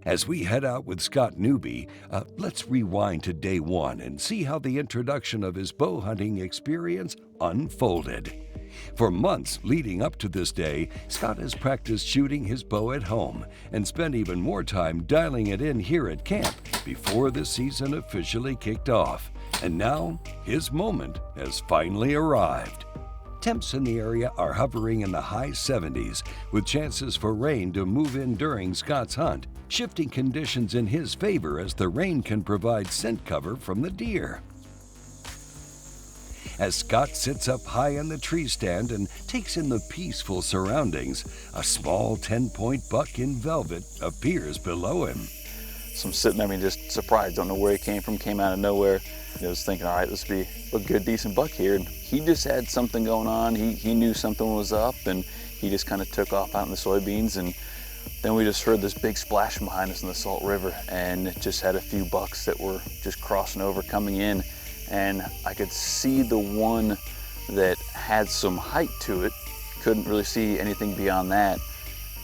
As we head out with Scott Newby, let's rewind to day one and see how the introduction of his bow hunting experience unfolded. For months leading up to this day, Scott has practiced shooting his bow at home and spent even more time dialing it in here at camp before the season officially kicked off. And now, his moment has finally arrived. Temps in the area are hovering in the high 70s, with chances for rain to move in during Scott's hunt, shifting conditions in his favor as the rain can provide scent cover from the deer. As Scott sits up high in the tree stand and takes in the peaceful surroundings, a small 10-point buck in velvet appears below him. So I'm sitting there, just surprised, don't know where he came from, came out of nowhere. I was thinking, all right, this will be a good, decent buck here. And he just had something going on. He knew something was up, and he just kind of took off out in the soybeans. And then we just heard this big splash behind us in the Salt River, and it just had a few bucks that were just crossing over, coming in. And I could see the one that had some height to it. Couldn't really see anything beyond that.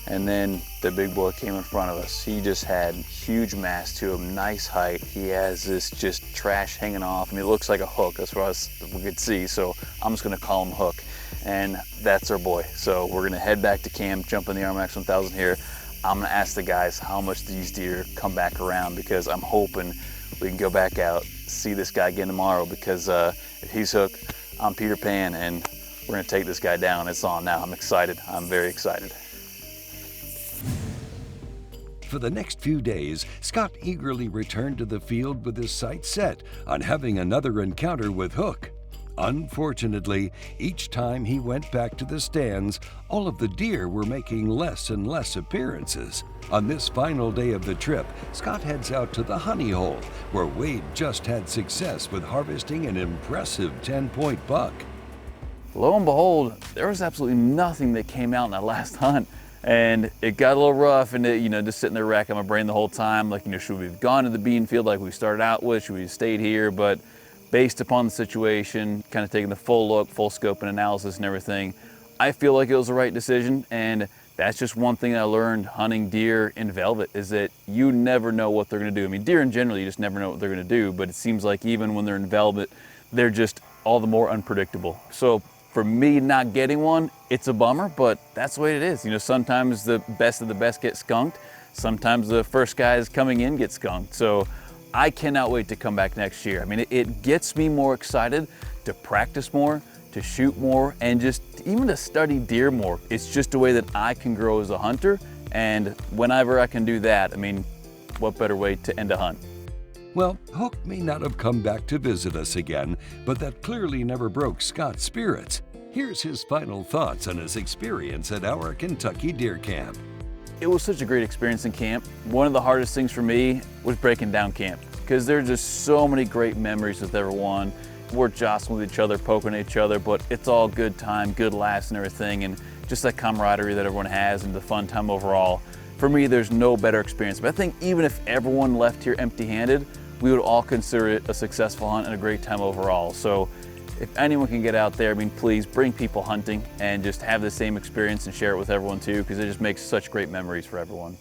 And then the big boy came in front of us. He just had huge mass to him, nice height. He has this just trash hanging off. I mean, it looks like a hook. That's what we could see. So I'm just gonna call him Hook. And that's our boy. So we're gonna head back to camp, jump in the RMAX 1000 here. I'm gonna ask the guys how much these deer come back around, because I'm hoping we can go back out, see this guy again tomorrow, because if he's Hook, I'm Peter Pan, and we're gonna take this guy down. It's on now. I'm excited. I'm very excited. For the next few days, Scott eagerly returned to the field with his sights set on having another encounter with Hook. Unfortunately, each time he went back to the stands, all of the deer were making less and less appearances. On this final day of the trip, Scott heads out to the honey hole, where Wade just had success with harvesting an impressive 10-point buck. Lo and behold, there was absolutely nothing that came out in that last hunt. And it got a little rough, and just sitting there racking my brain the whole time, like, should we have gone to the bean field like we started out with? Should we have stayed here? But based upon the situation, kind of taking the full look, full scope and analysis and everything, I feel like it was the right decision. And that's just one thing I learned hunting deer in velvet, is that you never know what they're gonna do. I mean, deer in general, you just never know what they're gonna do, but it seems like even when they're in velvet, they're just all the more unpredictable. So for me not getting one, it's a bummer, but that's the way it is. Sometimes the best of the best get skunked. Sometimes the first guys coming in get skunked. So I cannot wait to come back next year. I mean, it gets me more excited to practice more, to shoot more, and just even to study deer more. It's just a way that I can grow as a hunter. And whenever I can do that, I mean, what better way to end a hunt? Well, Hook may not have come back to visit us again, but that clearly never broke Scott's spirits. Here's his final thoughts on his experience at our Kentucky deer camp. It was such a great experience in camp. One of the hardest things for me was breaking down camp, because there's just so many great memories with everyone. We're jostling with each other, poking at each other, but it's all good time, good laughs and everything, and just that camaraderie that everyone has and the fun time overall. For me, there's no better experience. But I think even if everyone left here empty-handed, we would all consider it a successful hunt and a great time overall. So if anyone can get out there, I mean, please bring people hunting and just have the same experience and share it with everyone too, because it just makes such great memories for everyone.